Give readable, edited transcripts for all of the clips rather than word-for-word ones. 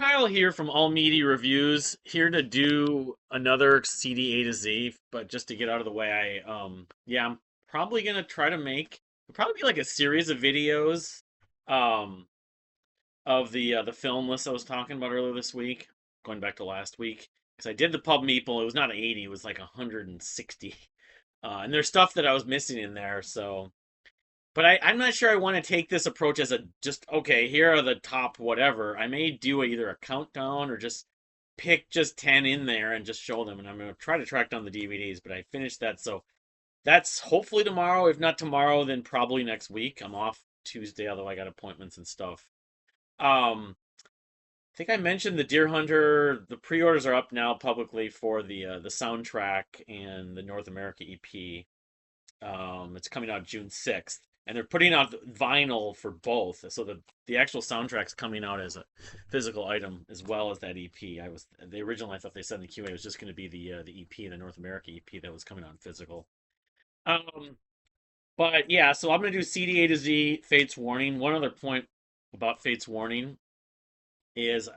Kyle here from All Media Reviews, here to do another CD A to Z, but just to get out of the way, I'm probably gonna try to make it'll probably be like a series of videos, um, of the film list I was talking about earlier this week, going back to last week, because I did the Pub Meeple. It was not 80, it was like 160, and there's stuff that I was missing in there, so. But I'm not sure I want to take this approach as a just, okay, here are the top whatever. I may do either a countdown or just pick just 10 in there and just show them. And I'm going to try to track down the DVDs, but I finished that. So that's hopefully tomorrow. If not tomorrow, then probably next week. I'm off Tuesday, although I got appointments and stuff. I think I mentioned the Deer Hunter. The pre-orders are up now publicly for the soundtrack and the North America EP. It's coming out June 6th, and they're putting out vinyl for both. So the actual soundtrack's coming out as a physical item as well as that EP. The original I thought they said in the QA was just going to be the EP, the North America EP that was coming out in physical. Um, but yeah, so I'm gonna do CD A to Z Fates Warning. One other point about Fates Warning is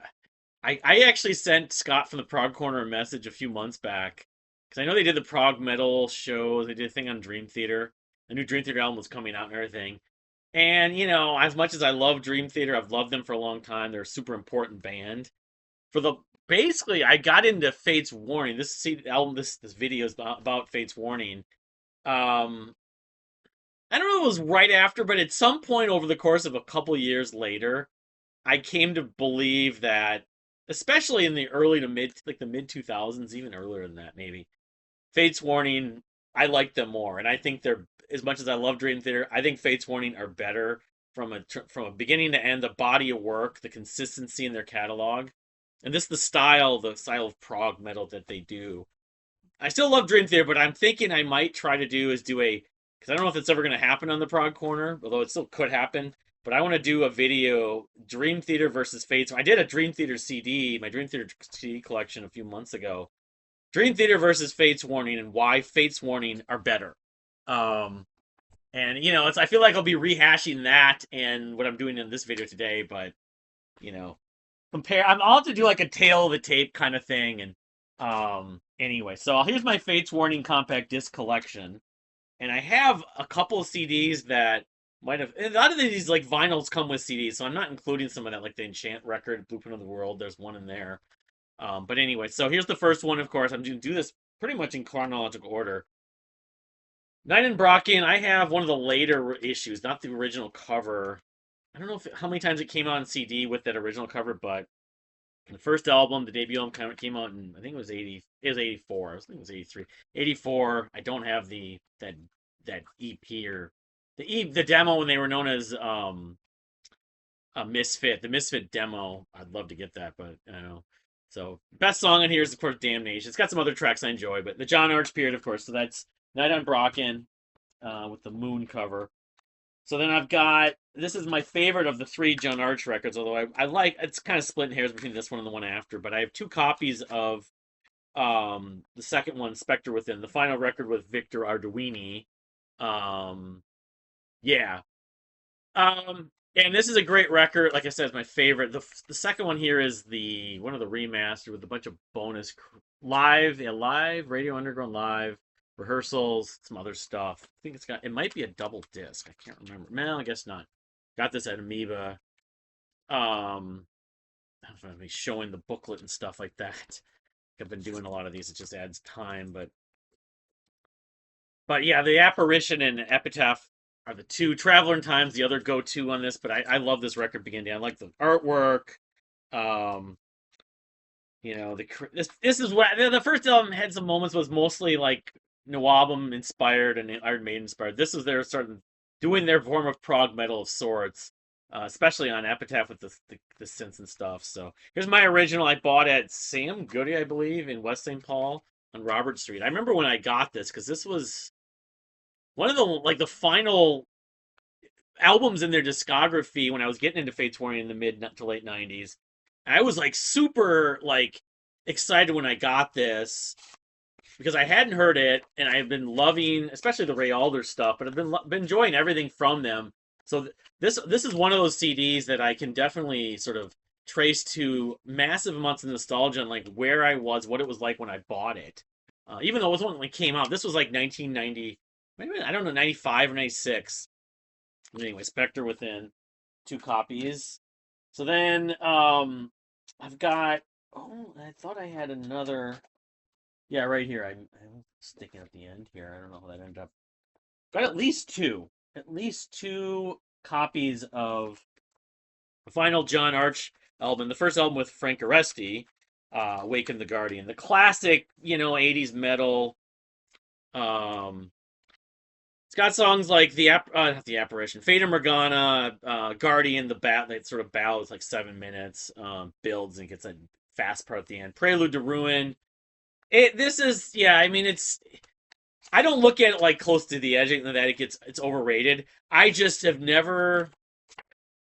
I actually sent Scott from the Prog Corner a message a few months back because I know they did the prog metal show. They did a thing on Dream Theater. The new Dream Theater album was coming out and everything. And as much as I love Dream Theater, I've loved them for a long time. They're a super important band. For the Basically, I got into Fates Warning. This video is about Fates Warning. Um, I don't know if it was right after, but at some point over the course of a couple years later, I came to believe that, especially in the early to mid, like the mid 2000s, even earlier than that, maybe, Fates Warning, I like them more, and I think they're, as much as I love Dream Theater, I think Fates Warning are better from a beginning to end. The body of work, the consistency in their catalog, and this the style of prog metal that they do. I still love Dream Theater, but I'm thinking I might try to do a because I don't know if it's ever going to happen on the Prog Corner, although it still could happen. But I want to do a video Dream Theater versus Fates. I did a Dream Theater CD, my Dream Theater CD collection a few months ago. Dream Theater versus Fates Warning and why Fates Warning are better. Um, and I feel like I'll be rehashing that and what I'm doing in this video today, but you know, I'll have to do like a tail of the tape kind of thing. And anyway, so here's my Fates Warning compact disc collection, and I have a couple of CDs that might have. A lot of these like vinyls come with CDs, so I'm not including some of that, like the Enchant record, Blueprint of the World. There's one in there. But anyway, so here's the first one. Of course, I'm going to do this pretty much in chronological order. Night in Brocken. I have one of the later issues, not the original cover. I don't know how many times it came out on CD with that original cover, but the first album, the debut album, kind of came out in, I think it was 80. It was 84. I think it was 83. 84. I don't have that EP or the demo when they were known as a Misfit. The Misfit demo. I'd love to get that, but I don't know. So best song on here is of course Damnation. It's got some other tracks I enjoy, but the John Arch period, of course. So that's Night on Brocken with the Moon cover. So then I've got, this is my favorite of the three John Arch records, although I like, it's kind of splitting hairs between this one and the one after, but I have two copies of the second one, Spectre Within, the final record with Victor Arduini. Yeah. And this is a great record. Like I said, it's my favorite. The second one here is the one of the remastered with a bunch of bonus live Radio Underground live rehearsals, some other stuff. I think it might be a double disc. I can't remember. No, I guess not. Got this at Amoeba. I don't know if I'm showing the booklet and stuff like that. I've been doing a lot of these. It just adds time, but yeah, the Apparition and Epitaph are the two. Traveler in Time's the other go-to on this, but I love this record beginning. I like the artwork. Um, this is what the first album had some moments was mostly like Nawabum inspired and Iron Maiden inspired. This is their sort of doing their form of prog metal of sorts, especially on Epitaph with the synths and stuff. So here's my original. I bought at Sam Goody, I believe, in West St. Paul on Robert Street. I remember when I got this because this was one of the final albums in their discography when I was getting into Fates Warning in the mid to late 90s. I was like super like excited when I got this because I hadn't heard it and I've been loving especially the Ray Alder stuff, but I've been enjoying everything from them. So this is one of those CDs that I can definitely sort of traced to massive amounts of nostalgia and like where I was, what it was like when I bought it. Even though it was when it came out, this was like 1990, maybe I don't know, 95 or 96. But anyway, Spectre Within, two copies. So then I've got, oh, I thought I had another. Yeah, right here. I'm sticking at the end here. I don't know how that ended up. Got at least two copies of the final John Arch album, the first album with Frank Aresti, Awaken the Guardian, the classic, 80s metal. Um, it's got songs like the apparition, Fata Morgana, Guardian, the bat that sort of ballads like 7 minutes, builds and gets a fast part at the end. Prelude to Ruin. This is, yeah. I mean, I don't look at it like close to the edge and that it's overrated. I just have never.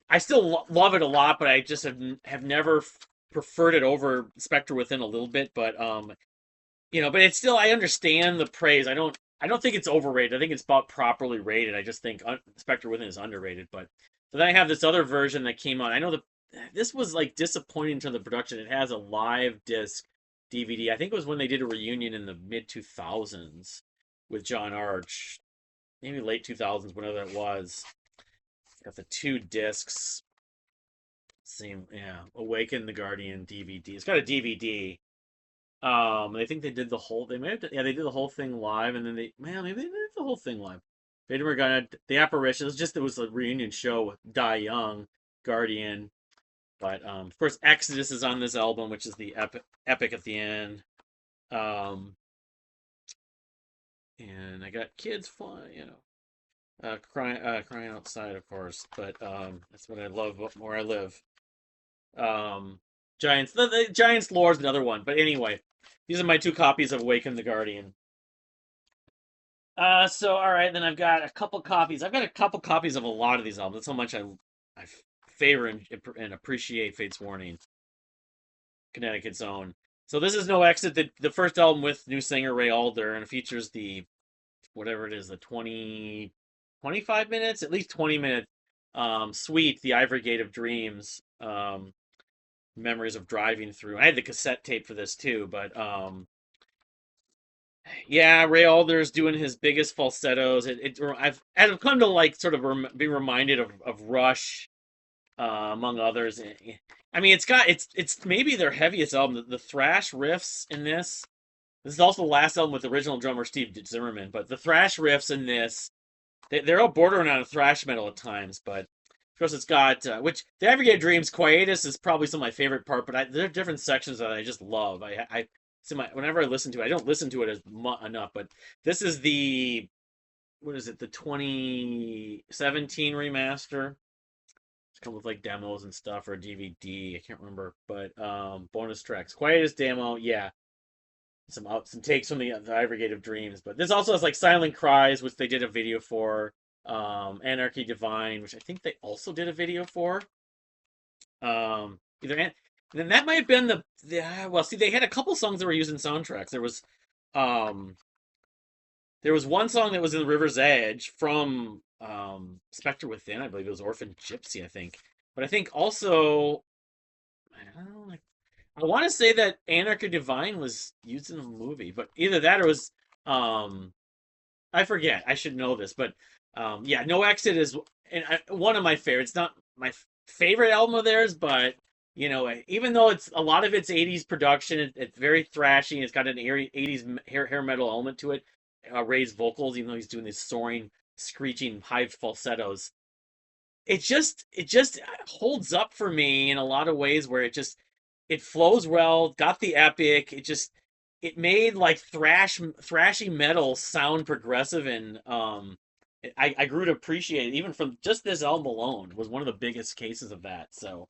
I still love it a lot, but I just have never preferred it over Spectre Within a little bit. But but it's still, I understand the praise. I don't think it's overrated. I think it's about properly rated. I just think Spectre Within is underrated. But so then I have this other version that came out. I know this was like disappointing to the production. It has a live disc DVD. I think it was when they did a reunion in the mid 2000s with John Arch, maybe late 2000s, whenever that was. Got the two discs. Same, yeah. Awaken the Guardian DVD. It's got a DVD. I think they did the whole. They may have. Yeah, they did the whole thing live, and then maybe they did the whole thing live. Vader Morgana, the apparition. It was a reunion show with Die Young, Guardian, but of course Exodus is on this album, which is the epic at the end. Um, and I got kids flying, crying outside, of course. But that's what I love where I live. Um, Giants. The Giants lore is another one. But anyway, these are my two copies of Awaken the Guardian. So all right, then I've got a couple copies. I've got a couple copies of a lot of these albums. That's how much I favor and appreciate Fate's Warning, Connecticut's Own. So this is No Exit, the first album with new singer Ray Alder, and it features the whatever it is, the 25 minutes, at least 20 minute suite, the Ivory Gate of Dreams, memories of driving through. I had the cassette tape for this too, but yeah, Ray Alder's doing his biggest falsettos. I've come to like sort of be reminded of Rush, among others. I mean, it's maybe their heaviest album. The thrash riffs in this. This is also the last album with original drummer Steve Zimmerman, but the thrash riffs in this, they're all bordering on thrash metal at times. But of course, it's got which the Aggregate Dreams Quietus is probably some of my favorite part. But there are different sections that I just love. Whenever I listen to it, I don't listen to it enough. But this is the what is it? The 2017 remaster. It's come with like demos and stuff or a DVD. I can't remember, but bonus tracks. Quietus demo, yeah. Some takes from the Ivory Gate of Dreams, but this also has like Silent Cries, which they did a video for. Anarchy Divine, which I think they also did a video for. Either then that might have been well. See, they had a couple songs that were used in soundtracks. Um, there was one song that was in the River's Edge from Spectre Within. I believe it was Orphan Gypsy. I think, but I think also I don't know. I want to say that Anarchy Divine was used in the movie, but either that or it was um I forget. I should know this, but yeah, No Exit is one of my favorites. Not my favorite album of theirs, but even though it's a lot of it's '80s production, it's very thrashy. It's got an '80s hair metal element to it. Ray's vocals, even though he's doing these soaring, screeching high falsettos, it just holds up for me in a lot of ways where it flows well, got the epic. It made like thrashy metal sound progressive, and I grew to appreciate it even from just this album alone. Was one of the biggest cases of that. So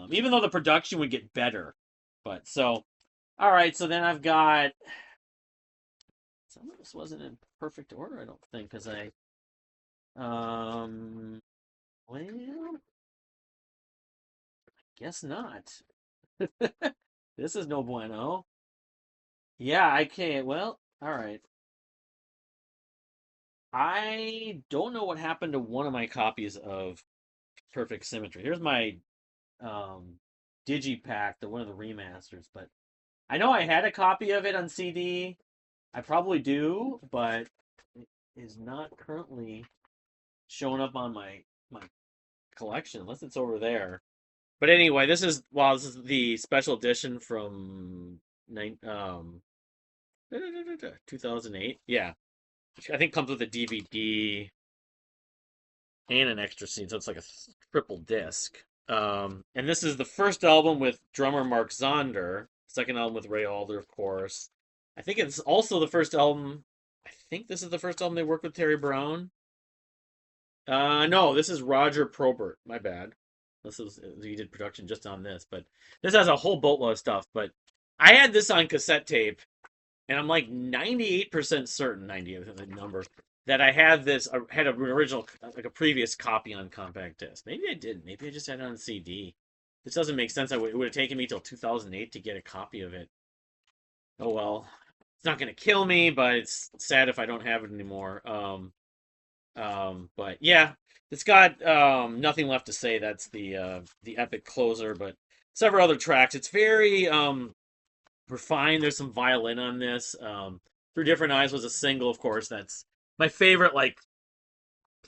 even though the production would get better, but so all right. So then I've got some of this wasn't in perfect order. I don't think because I well, guess not. This is no bueno. Yeah, I can't. Well, all right. I don't know what happened to one of my copies of Perfect Symmetry. Here's my um digipack, the one of the remasters. But I know I had a copy of it on CD. I probably do, but it is not currently showing up on my collection unless it's over there. But anyway, this is the special edition from nine 2008. Yeah, which I think comes with a DVD and an extra scene, so it's like a triple disc. And this is the first album with drummer Mark Zonder. Second album with Ray Alder, of course. I think it's also the first album. I think this is the first album they worked with Terry Brown. No, this is Roger Probert. My bad. This is he did production just on this, but this has a whole boatload of stuff. But I had this on cassette tape, and I'm like 98% certain, 90 of the number, that I had this. I had an original, like a previous copy on compact disc. Maybe I didn't. Maybe I just had it on CD. This doesn't make sense. It would have taken me till 2008 to get a copy of it. Oh well, it's not gonna kill me, but it's sad if I don't have it anymore. But yeah, it's got nothing left to say. That's the epic closer, but several other tracks. It's very refined. There's some violin on this. Through Different Eyes was a single, of course. That's my favorite, like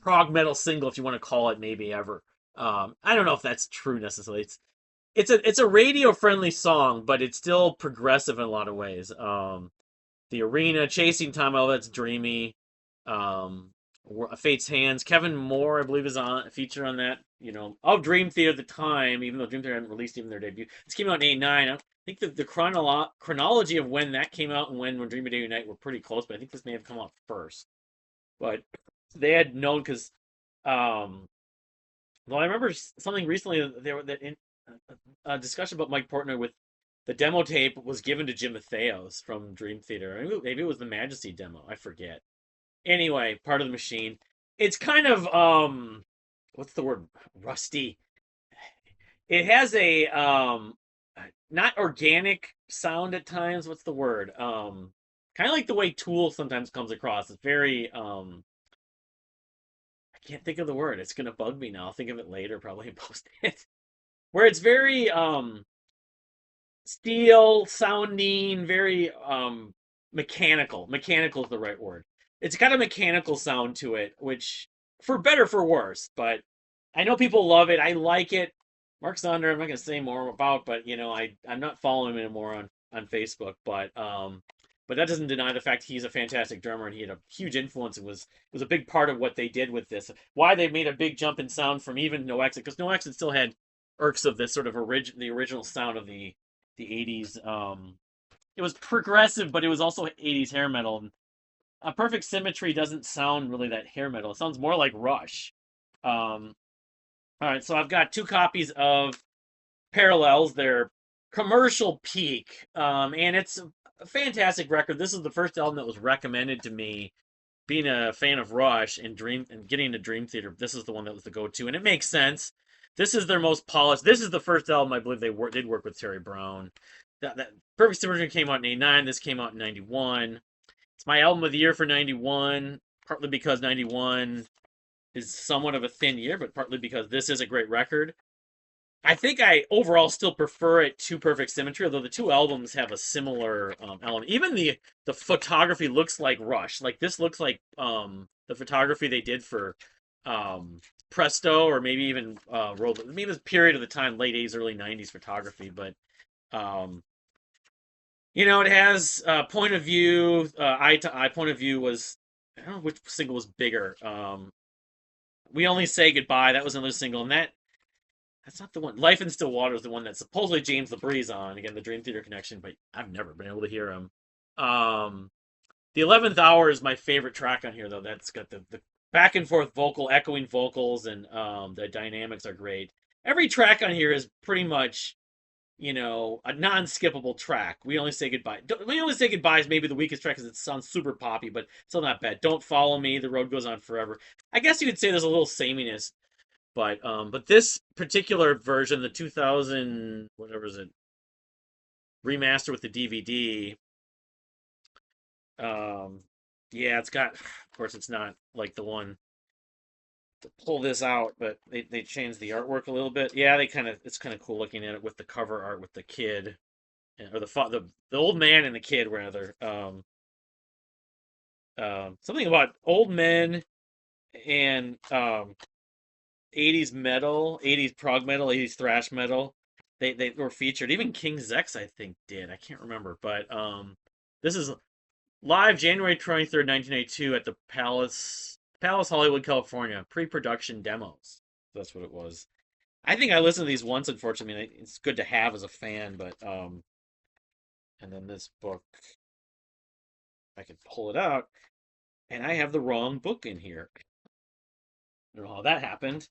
prog metal single, if you want to call it, maybe ever. I don't know if that's true necessarily. It's a radio friendly song, but it's still progressive in a lot of ways. The Arena, Chasing Time, oh, that's dreamy. Um, Fate's Hands. Kevin Moore, I believe, is on a feature on that. You know, of Dream Theater at the time, even though Dream Theater hadn't released even their debut. This came out in '89. I think the chronology of when that came out and when Dream Day Unite were pretty close, but I think this may have come out first. But they had known because, um, well, I remember something recently there that in a discussion about Mike Portnoy with the demo tape was given to Jim Matheos from Dream Theater. Maybe it was the Majesty demo. I forget. Anyway, part of the machine. It's kind of what's the word? Rusty. It has a not organic sound at times. What's the word? Kind of like the way Tool sometimes comes across. It's very I can't think of the word. It's gonna bug me now. I'll think of it later, probably and post it. Where it's very steel sounding, very mechanical. Mechanical is the right word. It's got a mechanical sound to it, which for better for worse, but I know people love it. I like it. Mark Sonder, I'm not gonna say more about, but you know, I'm not following him anymore on Facebook, but that doesn't deny the fact he's a fantastic drummer and he had a huge influence and was a big part of what they did with this. Why they made a big jump in sound from even No Exit, because No Exit still had irks of this sort of the original sound of the 80s. It was progressive, but it was also 80s hair metal. And Perfect Symmetry doesn't sound really that hair metal. It sounds more like Rush. Um, all right, so I've got two copies of Parallels. They're commercial peak, and it's a fantastic record. This is the first album that was recommended to me. Being a fan of Rush and Dream and getting to Dream Theater, this is the one that was the go-to, and it makes sense. This is their most polished. This is the first album I believe did work with Terry Brown. That Perfect Symmetry came out in '89. This came out in '91. It's my album of the year for '91, partly because '91 is somewhat of a thin year, but partly because this is a great record. I think I overall still prefer it to Perfect Symmetry, although the two albums have a similar element. Even the photography looks like Rush. Like this looks like the photography they did for um, Presto, or maybe even maybe it was period of the time, late '80s, early '90s photography. But um, you know, it has point of view, eye to eye point of view was. I don't know which single was bigger. We Only Say Goodbye. That was another single, and that's not the one. Life in Still Water is the one that supposedly James LaBrie's on. Again, the Dream Theater connection, but I've never been able to hear him. Um, the 11th Hour is my favorite track on here, though. That's got the back and forth echoing vocals, and the dynamics are great. Every track on here is pretty much, you know, a non-skippable track. We Only Say Goodbye. We Only Say Goodbye is maybe the weakest track because it sounds super poppy, but still not bad. Don't Follow Me. The Road Goes On Forever. I guess you could say there's a little sameness, but this particular version, the 2000 whatever is it remaster with the DVD, um, yeah, it's got. Of course, it's not like the one to pull this out, but they changed the artwork a little bit. Yeah, they kind of it's kind of cool looking at it with the cover art with the kid or the old man and the kid rather. Something about old men and 80s metal, 80s prog metal, 80s thrash metal. They were featured. Even King Zex, I think, did. I can't remember, but this is live January 23rd, 1982 at the Palace Hollywood, California. Pre-production demos. That's what it was. I think I listened to these once. Unfortunately, it's good to have as a fan, but and then this book, I could pull it out, and I have the wrong book in here. I don't know how that happened.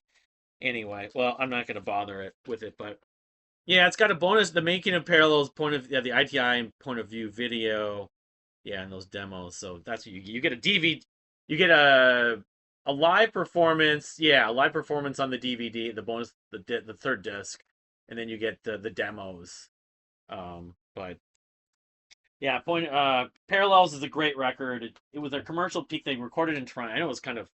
Anyway, well, I'm not going to bother it with it, but yeah, it's got a bonus. The making of parallels point of the ITI point of view video, yeah, and those demos. So that's what you get a DVD. You get a live performance. Yeah, a live performance on the DVD. The bonus, the third disc, and then you get the demos. But yeah, Parallels is a great record. It was a commercial peak. They recorded in Toronto. I know it was kind of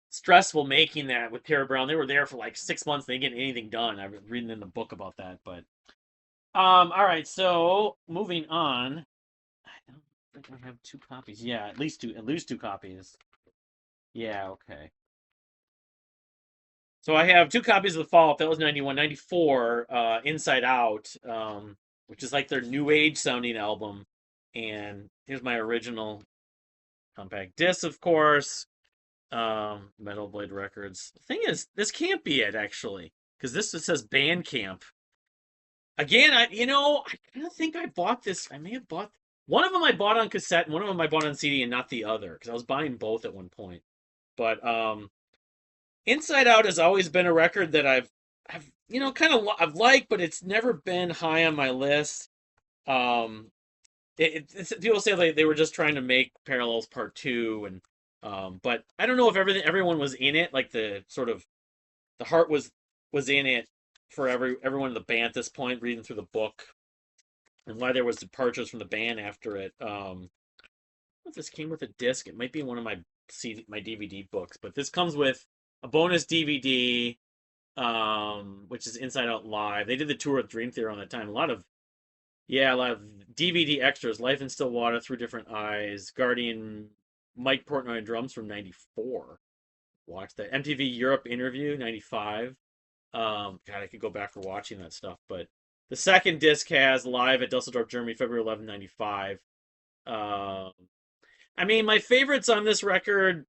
stressful making that with Tara Brown. They were there for like 6 months. They didn't get anything done. I was reading in the book about that. But all right. So moving on. I don't think I have two copies. Yeah, at least two. At least two copies. Yeah. Okay. So I have two copies of the Fall. That was 91, 94. Inside Out, which is like their new age sounding album. And here's my original compact disc, of course. Metal Blade Records. The thing is, this can't be it actually, because this just says Bandcamp. Again, I kind of think I bought this. I may have bought one of them. I bought on cassette, and one of them I bought on CD, and not the other, because I was buying both at one point. But Inside Out has always been a record that I've kind of I've liked, but it's never been high on my list. Um, People say they were just trying to make Parallels Part Two, and but I don't know if everyone was in it, like the sort of the heart was in it for everyone in the band at this point, reading through the book, and why there was departures from the band after it. I don't know if this came with a disc. It might be one of my DVD books, but this comes with a bonus DVD, which is Inside Out Live. They did the tour with Dream Theater on that time. A lot of DVD extras. Life in Stillwater, Through Different Eyes, Guardian, Mike Portnoy on drums from '94. Watch that. MTV Europe interview, '95. God, I could go back for watching that stuff. But the second disc has Live at Dusseldorf, Germany, February 11, '95. I mean, my favorites on this record,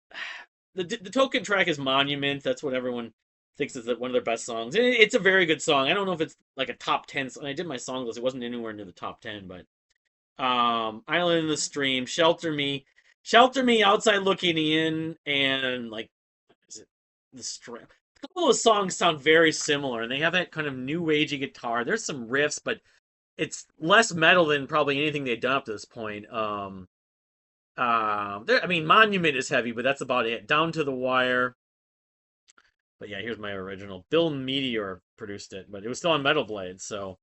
the token track is Monument. That's what everyone thinks is one of their best songs. And it's a very good song. I don't know if it's like a top 10. When I did my song list, it wasn't anywhere near the top 10, but Island in the Stream, Shelter Me, Outside Looking In, and like, is it the Stream? A couple of those songs sound very similar, and they have that kind of new agey guitar. There's some riffs, but it's less metal than probably anything they've done up to this point. I mean, Monument is heavy, but that's about it. Down to the Wire. But yeah, here's my original. Bill Meteor produced it, but it was still on Metal Blade. So,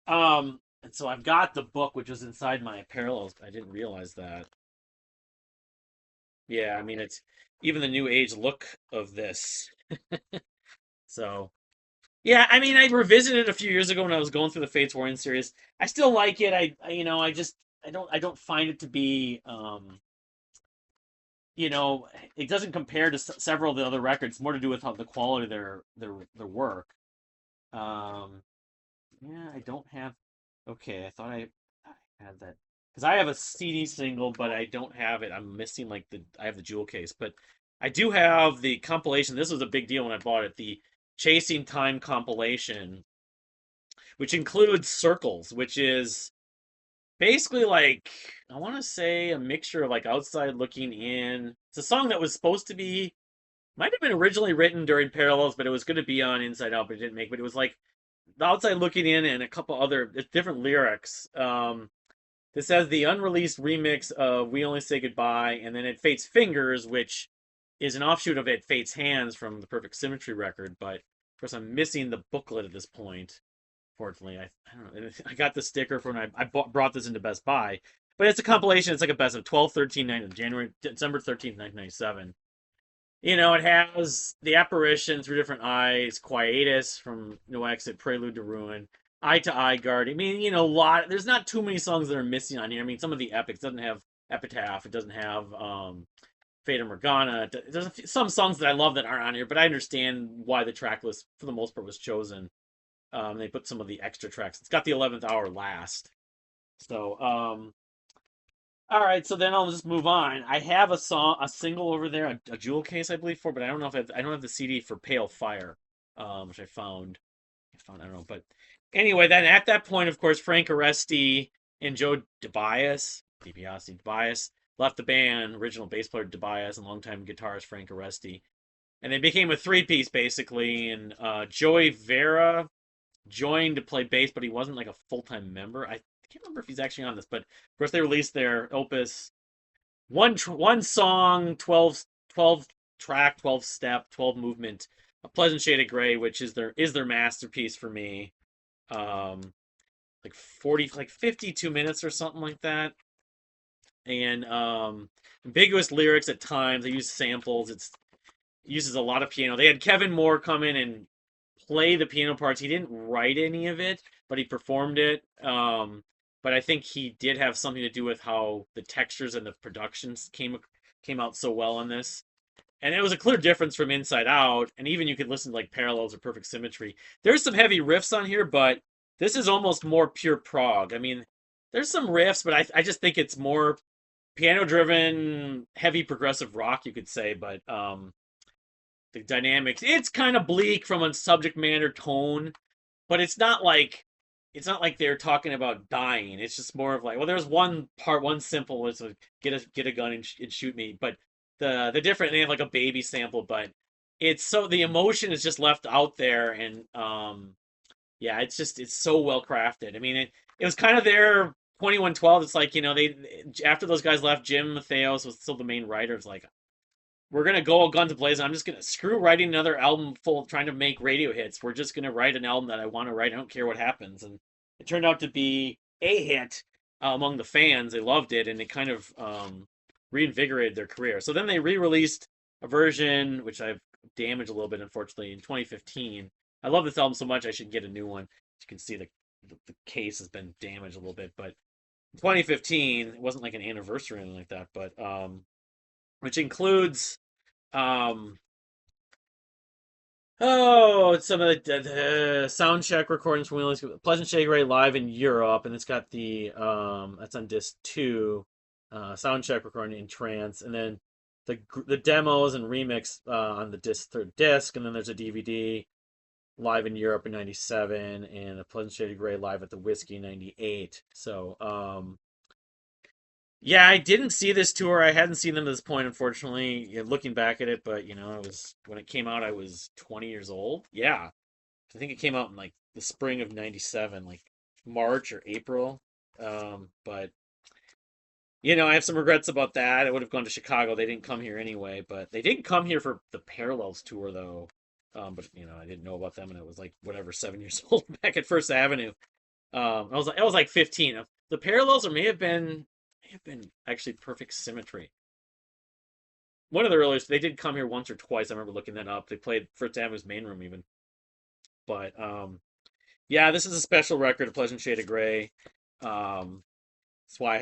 and so I've got the book, which was inside my Parallels. I didn't realize that. Yeah, I mean, it's even the new age look of this. So, yeah, I mean, I revisited it a few years ago when I was going through the Fates Warring series. I still like it. I don't find it to be, it doesn't compare to several of the other records. It's more to do with how the quality of their work. Um, yeah, I don't have. Okay, I thought I had that because I have a CD single, but I don't have it. I'm missing like I have the jewel case, but I do have the compilation. This was a big deal when I bought it. The Chasing Time compilation, which includes Circles, which is basically like I want to say a mixture of like Outside Looking In. It's a song that was supposed to be might have been originally written during Parallels, but it was going to be on Inside Out, but it didn't make. But it was like the Outside Looking In and a couple other different lyrics. This has the unreleased remix of We Only Say Goodbye, and then it Fate's Fingers, which is an offshoot of it Fate's Hands from the Perfect Symmetry record. But of course, I'm missing the booklet at this point. Fortunately, I don't know. I got the sticker for when I brought this into Best Buy, but it's a compilation. It's like a best of 12, 13, 9, January, December 13th, 1997. it has The Apparition, Through Different Eyes, Quietus from No Exit, Prelude to Ruin, Eye to Eye Guard. I mean, there's not too many songs that are missing on here. I mean, some of the epics doesn't have Epitaph, it doesn't have Fata Morgana. There's some songs that I love that aren't on here, but I understand why the track list for the most part was chosen. They put some of the extra tracks. It's got the 11th hour last. So, all right, so then I'll just move on. I have a single over there, a jewel case, I believe, but I don't know if I don't have the CD for Pale Fire, which I don't know, but anyway, then at that point, of course, Frank Aresti and Joe DiBiase, left the band. Original bass player DiBiase and longtime guitarist Frank Aresti, and they became a three-piece basically. And Joey Vera joined to play bass, but he wasn't like a full-time member. I can't remember if he's actually on this, but of course they released their opus, one song, 12 track, 12 step, 12 movement, A Pleasant Shade of Gray, which is their masterpiece for me. Um, like 52 minutes or something like that. And ambiguous lyrics at times. They use samples. It uses a lot of piano. They had Kevin Moore come in and play the piano parts. He didn't write any of it, but he performed it. But I think he did have something to do with how the textures and the productions came out so well on this. And it was a clear difference from Inside Out, and even you could listen to like Parallels or Perfect Symmetry. There's some heavy riffs on here, but this is almost more pure prog. I mean, there's some riffs, but I just think it's more piano driven, heavy progressive rock, you could say. But the dynamics, it's kind of bleak from a subject matter tone, but it's not like they're talking about dying. It's just more of like, well, there's one simple was like, get a gun and shoot me, but the different, they have like a baby sample, but the emotion is just left out there. And yeah, it's so well crafted. I mean, it was kind of their 2112. It's like, they, after those guys left, Jim Matheos was still the main writer. It's like, we're gonna go guns blazing. I'm just gonna screw writing another album full of trying to make radio hits. We're just gonna write an album that I want to write. I don't care what happens. And it turned out to be a hit among the fans. They loved it, and it kind of reinvigorated their career. So then they re-released a version which I've damaged a little bit, unfortunately, in 2015. I love this album so much I should get a new one. As you can see, the case has been damaged a little bit, but 2015, it wasn't like an anniversary or anything like that, but which includes um some of the sound check recordings from Wheelers, Pleasant Shade Ray live in Europe, and it's got the that's on disc 2, sound check recording in trance, and then the demos and remix on the third disc, and then there's a DVD live in Europe in '97 and a Pleasant Shade of Gray live at the Whiskey in '98. So yeah, I didn't see this tour. I hadn't seen them to this point, unfortunately. Looking back at it, but it was when it came out. I was 20 years old. Yeah, I think it came out in like the spring of '97, like March or April. But I have some regrets about that. I would have gone to Chicago. They didn't come here anyway, but they didn't come here for the Parallels tour though. But I didn't know about them, and it was like whatever, 7 years old back at First Avenue. I was like 15. The Parallels, or may have been actually Perfect Symmetry. One of the earliest, they did come here once or twice. I remember looking that up. They played First Avenue's main room even. But yeah, this is a special record, A Pleasant Shade of Gray. That's why I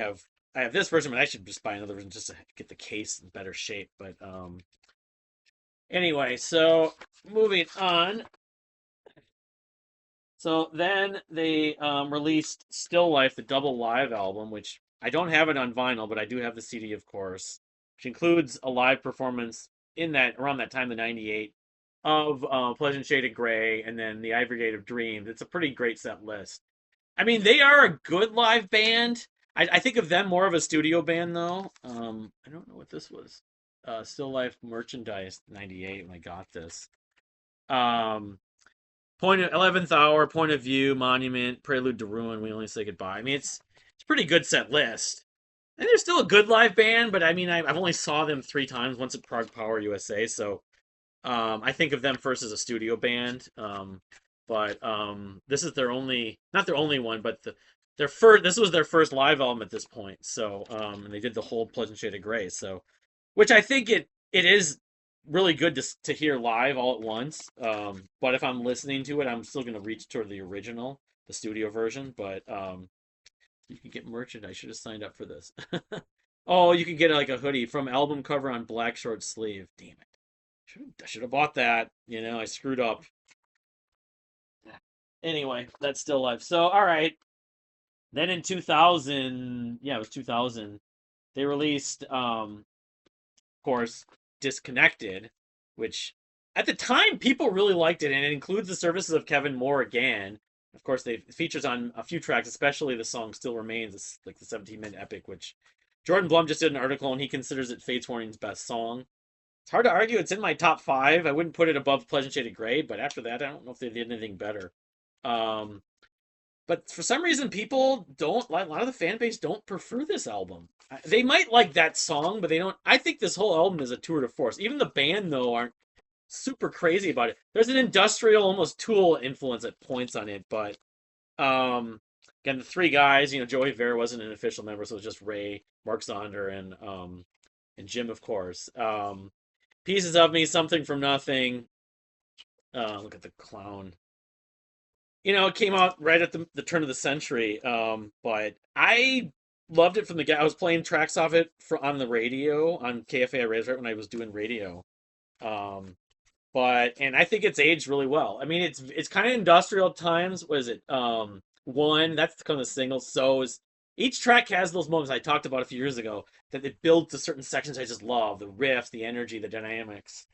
have this version, but I should just buy another version just to get the case in better shape. But anyway, so moving on. So then they released Still Life, the double live album, which I don't have it on vinyl, but I do have the CD, of course, which includes a live performance around that time, the '98, of Pleasant Shade of Gray, and then the Ivory Gate of Dreams. It's a pretty great set list. I mean, they are a good live band. I think of them more of a studio band, though. I don't know what this was. Still Life merchandise '98 when I got this. Um, 11th Hour, Point of View, Monument, Prelude to Ruin, We Only Say Goodbye. I mean, it's a pretty good set list. And they're still a good live band, but I mean, I've only saw them 3 times, once at Prague Power USA, so I think of them first as a studio band. But this is not their only one, but this was their first live album at this point. So and they did the whole Pleasant Shade of Gray. So, which I think it is really good to hear live all at once. But if I'm listening to it, I'm still gonna reach toward the original, the studio version. But you can get merchant. I should have signed up for this. Oh, you can get like a hoodie from album cover on black short sleeve. Damn it! I should have bought that. I screwed up. Anyway, that's still live. So all right. Then in 2000, yeah, it was 2000. They released, of course, Disconnected, which at the time people really liked it, and it includes the services of Kevin Moore again. Of course, they it features on a few tracks, especially the song "Still Remains." It's like the 17-minute epic, which Jordan Blum just did an article, and he considers it Fates Warning's best song. It's hard to argue; it's in my top five. I wouldn't put it above Pleasant Shaded Grey, but after that, I don't know if they did anything better. Um, but for some reason, people don't like a lot of the fan base don't prefer this album. They might like that song, but they don't. I think this whole album is a tour de force. Even the band, though, aren't super crazy about it. There's an industrial, almost Tool influence at points on it, but um, again, the three guys, Joey Vera wasn't an official member, so it was just Ray, Mark Zonder, and Jim, of course. Pieces of Me, Something from Nothing. Look at the clown. It came out right at the turn of the century. But I loved it from the get. I was playing tracks off it on the radio on KFA radio right when I was doing radio. Um, and I think it's aged really well. I mean, it's kind of industrial at times. What is it? One, that's kind of the single. So is each track has those moments I talked about a few years ago that it builds to certain sections I just love, the riffs, the energy, the dynamics.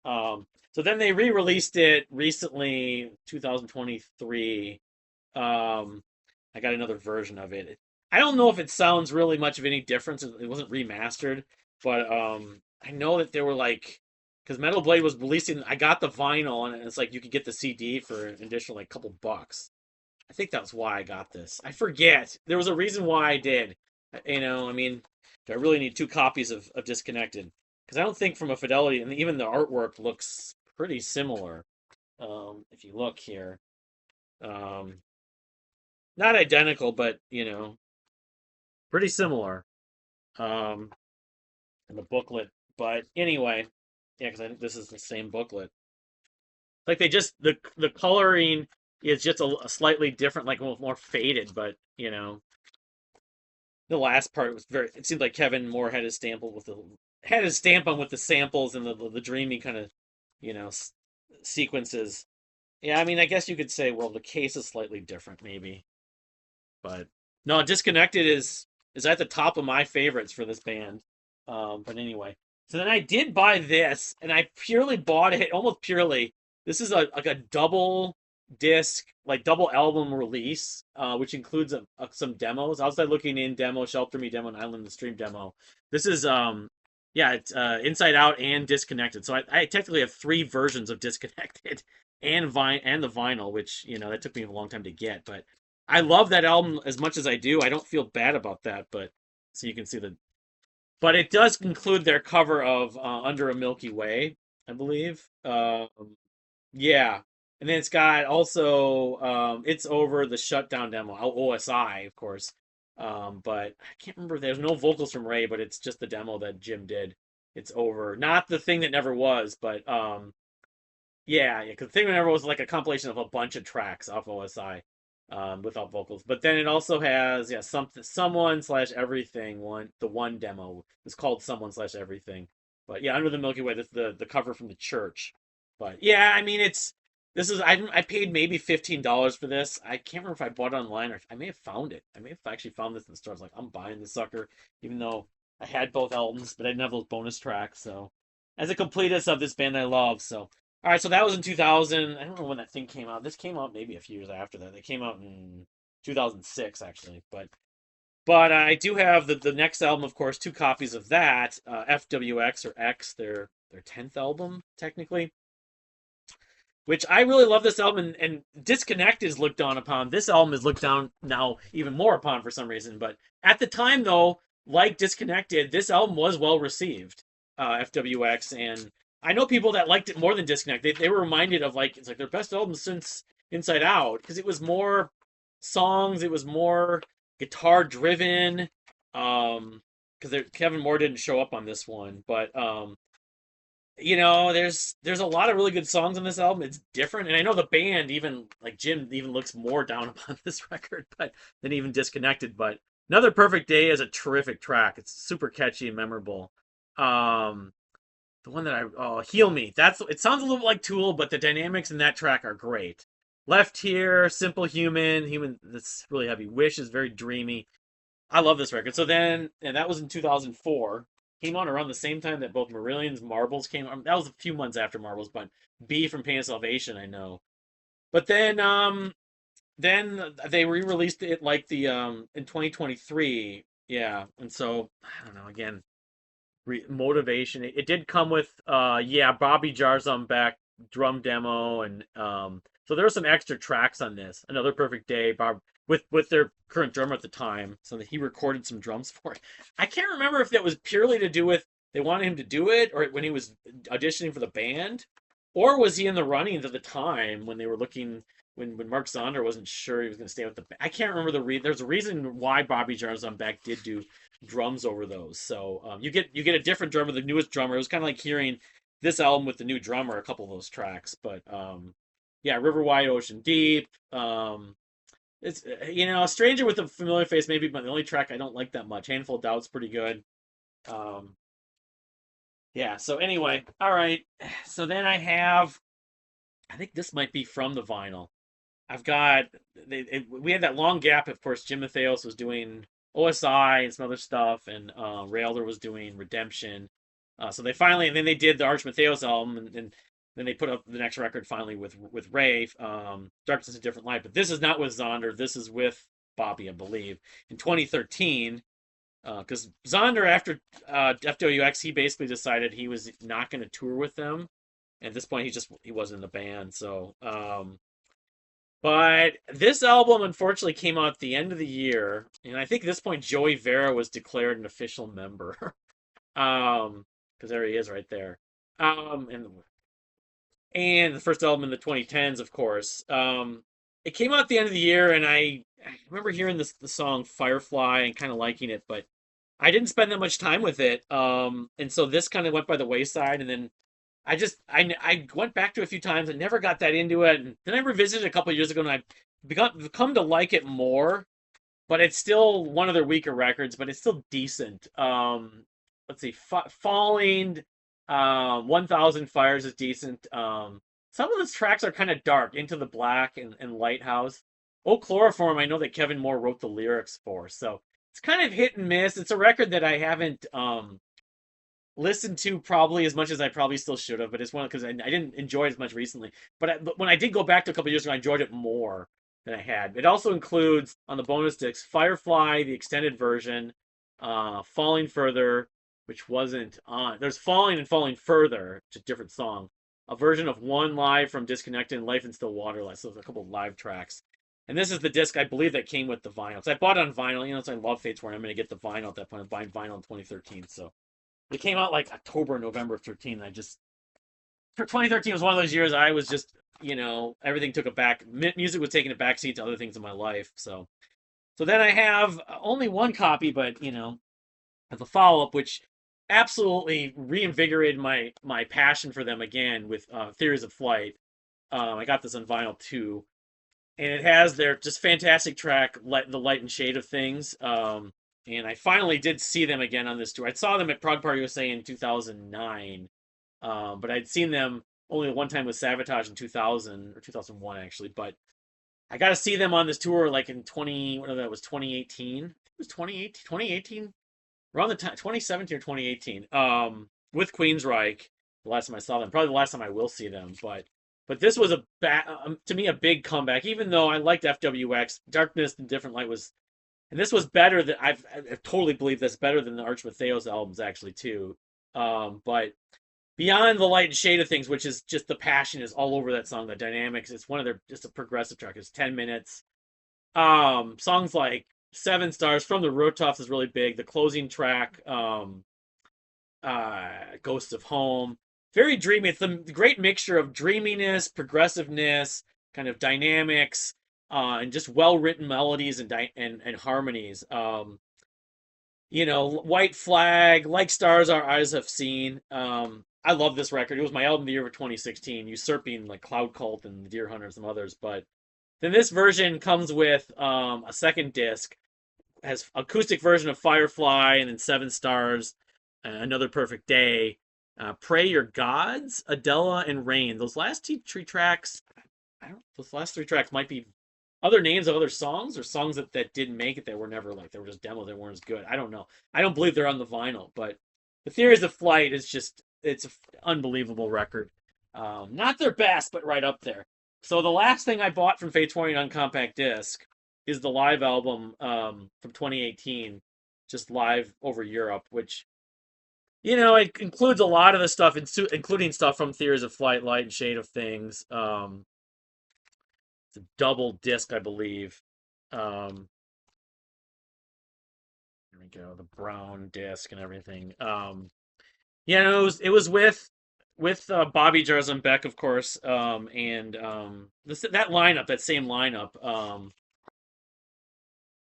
So then they re-released it recently, 2023. I got another version of it. I don't know if it sounds really much of any difference. It wasn't remastered, but I know that they were like, because Metal Blade was releasing. I got the vinyl, and it's like you could get the CD for an additional like couple bucks. I think that's why I got this. I forget. There was a reason why I did. I mean, do I really need two copies of Disconnected? Because I don't think from a fidelity, and even the artwork looks pretty similar. If you look here, um, not identical, but pretty similar. Um, in the booklet, but anyway, yeah, because I think this is the same booklet. Like they just the coloring is just a slightly different, like more faded, but the last part was very. It seemed like Kevin Moore had his stamp with the had his stamp on with the samples and the dreamy kind of you know sequences. Yeah, I mean, I guess you could say, well, the case is slightly different, maybe, but no, Disconnected is at the top of my favorites for this band. But anyway, so then I did buy this, and I purely bought it, almost purely. This is like a double disc, like double album release, which includes some demos. Outside Looking In demo, Shelter Me demo, and Island in the Stream demo. This is yeah, it's Inside Out and Disconnected. So I technically have three versions of Disconnected and the vinyl, which that took me a long time to get, but I love that album as much as I do. I don't feel bad about that, but so you can see but it does include their cover of Under a Milky Way, I believe. Yeah. And then it's got also It's Over, the Shutdown demo, OSI, of course. But I can't remember. There's no vocals from Ray, but it's just the demo that Jim did. It's Over. Not the thing that never was, but yeah, because the thing that never was like a compilation of a bunch of tracks off OSI without vocals. But then it also has something someone slash everything the one demo is called someone slash everything. But yeah, Under the Milky Way, this the cover from the church. But yeah, I mean I paid maybe $15 for this. I can't remember if I bought it online or I may have found it. I may have actually found this in the store. I was like, I'm buying this sucker, even though I had both albums, but I didn't have those bonus tracks. So as a completist of this band I love, so all right, so that was in 2000. I don't know when that thing came out. This came out maybe a few years after that. It came out in 2006, actually. But I do have the next album, of course, two copies of that. FWX or X, their 10th album technically. Which I really love this album, and Disconnect is looked down upon. This album is looked down now even more upon for some reason. But at the time, though, like Disconnected, this album was well received. FWX, and I know people that liked it more than Disconnect. They were reminded of it's like their best album since Inside Out because it was more songs, it was more guitar driven. Because Kevin Moore didn't show up on this one, but there's a lot of really good songs on this album. It's different, and I know the band even like Jim even looks more down upon this record, but than even Disconnected. But Another Perfect Day is a terrific track. It's super catchy and memorable. Um, the one that Heal Me. That's it sounds a little like Tool, but the dynamics in that track are great. Left Here, Simple Human. That's really heavy. Wish is very dreamy. I love this record. So then, and that was in 2004. Came on around the same time that both Marillion's Marbles came on. That was a few months after Marbles, but B from Pain of Salvation, I know. But then they re-released it like the in 2023. Yeah, and so I don't know. Again, motivation. It did come with yeah, Bobby Jar's on back drum demo, and so there were some extra tracks on this. Another Perfect Day, Bob with their current drummer at the time, so that he recorded some drums for it. I can't remember if that was purely to do with they wanted him to do it, or when he was auditioning for the band, or was he in the runnings at the time when they were looking when Mark Zonder wasn't sure he was going to stay with the band. I can't remember there's a reason why Bobby Jar's on back did do drums over those. So you get a different drummer, the newest drummer. It was kind of like hearing this album with the new drummer, a couple of those tracks. But yeah, River Wide, Ocean Deep. It's a stranger with a familiar face, maybe, but the only track I don't like that much. Handful of Doubt's pretty good. Um, yeah. So anyway, all right. So then I think this might be from the vinyl. I've got we had that long gap. Of course, Jim Matheos was doing OSI and some other stuff, and Railder was doing Redemption. So they finally, and then they did the Arch Matheos album, and then they put up the next record finally with Ray, Darkness is a Different Light. But this is not with Zonder. This is with Bobby, I believe, in 2013. Because Zonder, after FWX, he basically decided he was not going to tour with them. At this point, he wasn't in the band. So but this album unfortunately came out at the end of the year, and I think at this point Joey Vera was declared an official member. Because there he is right there. And the first album in the 2010s, of course. It came out at the end of the year, and I remember hearing the song Firefly and kind of liking it, but I didn't spend that much time with it. And so this kind of went by the wayside, and then I went back to it a few times and never got that into it. And then I revisited it a couple of years ago, and I've become to like it more. But it's still one of their weaker records, but it's still decent. Let's see, Falling, 1,000 Fires is decent. Some of those tracks are kind of dark, Into the Black and Lighthouse. Oh, Chloroform, I know that Kevin Moore wrote the lyrics for, so it's kind of hit and miss. It's a record that I haven't listened to probably as much as I probably still should have, but it's one because I didn't enjoy it as much recently. But when I did go back to a couple of years ago, I enjoyed it more than I had. It also includes on the bonus discs Firefly, the extended version, Falling Further, which wasn't on. There's Falling and Falling Further, it's a different song. A version of One live from Disconnected and Life in Still Water. So there's a couple of live tracks. And this is the disc I believe that came with the vinyl. So I bought it on vinyl. So I love Fates Warning. I'm going to get the vinyl at that point. I'm buying vinyl in 2013. So it came out like October, November of 13. And I just, for 2013 was one of those years I was just, everything took a back, music was taking a backseat to other things in my life. So then I have only one copy, but, as a follow up, which absolutely reinvigorated my passion for them again with Theories of Flight. I got this on vinyl too. And it has their just fantastic track, The Light and Shade of Things. And I finally did see them again on this tour. I saw them at Prague Party USA in 2009, but I'd seen them only one time with Savatage in 2000 or 2001 actually. But I got to see them on this tour like in 2018. It was 2018, around the time 2017 or 2018. With Queensryche, the last time I saw them, probably the last time I will see them. But this was to me a big comeback. Even though I liked FWX, Darkness and Different Light was. And this was better than I totally believe this better than the Arch Matheos albums actually too. But beyond the light and shade of things, which is just the passion is all over that song, the dynamics. It's one of their just a progressive track. It's 10 minutes. Songs like Seven Stars from the Rotoffs is really big. The closing track, Ghosts of Home, very dreamy. It's a great mixture of dreaminess, progressiveness, kind of dynamics and just well written melodies and harmonies. White Flag, like Stars Our Eyes Have Seen. I love this record. It was my album of the year for 2016, usurping like Cloud Cult and Deer Hunter and some others. But then this version comes with a second disc, has acoustic version of Firefly, and then Seven Stars, Another Perfect Day, Pray Your Gods, Adela, and Rain. Those last three tracks, I don't. Those last three tracks might be other names of other songs or songs that didn't make it that were never like they were just demos. They weren't as good. I don't know. I don't believe they're on the vinyl, but the Theories of Flight is just it's an unbelievable record. Not their best, but right up there. So the last thing I bought from Fates Warning on compact disc is the live album from 2018, just live over Europe, which it includes a lot of the stuff, including stuff from Theories of Flight, Light and Shade of Things. It's a double disc, I believe. Um, There we go, the brown disc and everything. Yeah, no, it was with Bobby Jarzon Beck, of course, and that lineup, that same lineup.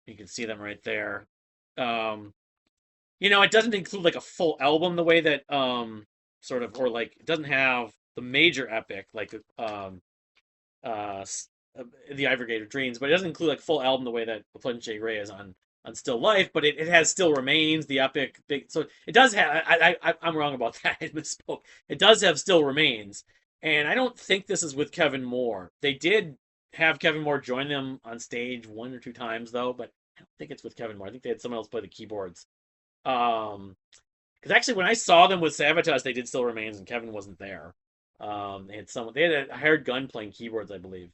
You can see them right there. Um, it doesn't include like a full album the way that sort of, or like it doesn't have the major epic like uh, the Ivory Gate of Dreams, but it doesn't include like full album the way that The Pleasant J. Ray is on Still Life. But it has Still Remains, the epic big. So it does have. I'm wrong about that. I misspoke. It does have Still Remains, and I don't think this is with Kevin Moore. They did have Kevin Moore join them on stage one or two times though, but I don't think it's with Kevin Moore. I think they had someone else play the keyboards. Um, because actually, when I saw them with Sabotage, they did Still Remains, and Kevin wasn't there. They had a hired gun playing keyboards, I believe.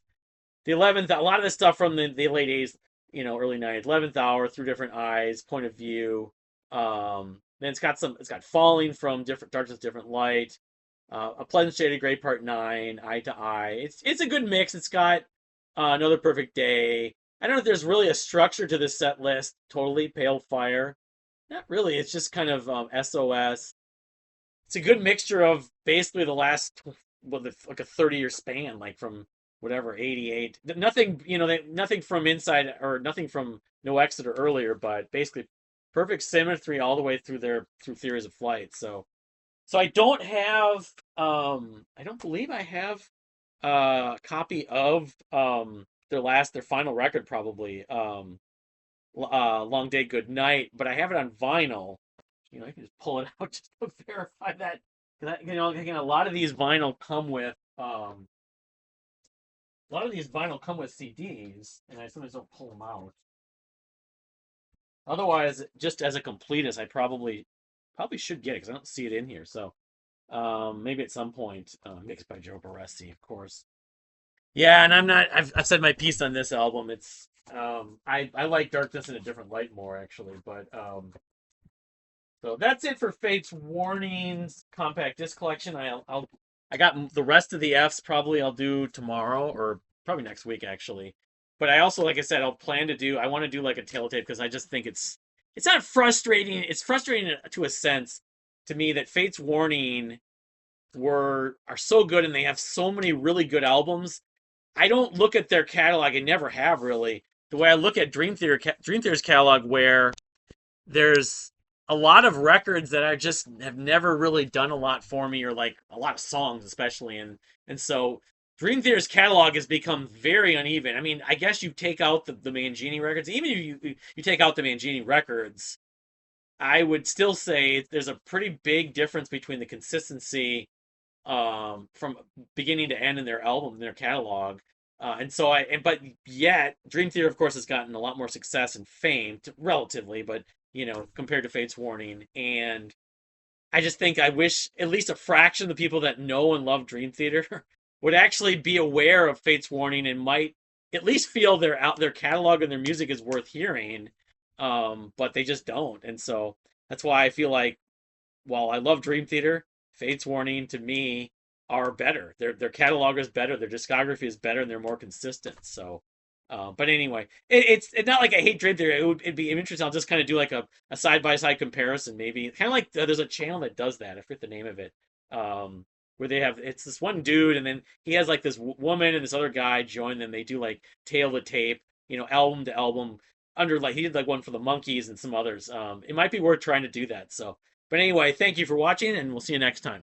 The 11th, a lot of the stuff from the late 80s, early 90s, 11th Hour, Through Different Eyes, Point of View. Then it's got Falling from Different Darkness, Different Light, A Pleasant Shade of Grey Part 9, Eye to Eye. It's a good mix. It's got Another Perfect Day. I don't know if there's really a structure to this set list. Totally Pale Fire. Not really. It's just kind of SOS. It's a good mixture of basically the last, like a 30-year span, like from whatever 88. Nothing, nothing from Inside or nothing from No Exit or earlier, but basically perfect symmetry all the way through Theories of Flight. So I don't believe I have a copy of their final record, probably Long Day Good Night, but I have it on vinyl. I can just pull it out just to verify that. Again, a lot of these vinyl come with CDs, and I sometimes don't pull them out. Otherwise, just as a completist, I probably should get it because I don't see it in here. So maybe at some point, mixed by Joe Barresi, of course. Yeah, and I'm not. I've said my piece on this album. It's I like Darkness in a Different Light more actually, but so that's it for Fate's Warnings compact disc collection. I got the rest of the Fs probably I'll do tomorrow or probably next week actually. But I also, like I said, I want to do like a tail tape because I just think it's not frustrating. It's frustrating to a sense to me that Fate's Warning are so good and they have so many really good albums. I don't look at their catalog. I never have really. The way I look at Dream Theater's catalog, where there's a lot of records that I just have never really done a lot for me, or like a lot of songs especially, and so Dream Theater's catalog has become very uneven. I mean, I guess you take out the Mangini records, even if you take out the Mangini records, I would still say there's a pretty big difference between the consistency from beginning to end in their album, in their catalog. But yet Dream Theater, of course, has gotten a lot more success and fame, relatively, but compared to Fate's Warning. And I just think I wish at least a fraction of the people that know and love Dream Theater would actually be aware of Fate's Warning and might at least feel their catalog and their music is worth hearing. But they just don't, and so that's why I feel like while I love Dream Theater, Fate's Warning to me are better. Their catalog is better, their discography is better, and they're more consistent. So, but anyway, it's not like I hate Dream Theater. It'd be interesting. I'll just kind of do like a side by side comparison, maybe kind of like there's a channel that does that. I forget the name of it. Where they have it's this one dude, and then he has like this woman and this other guy join them. They do like tail to tape, album to album. Under like he did like one for the Monkees and some others. It might be worth trying to do that. So, but anyway, thank you for watching, and we'll see you next time.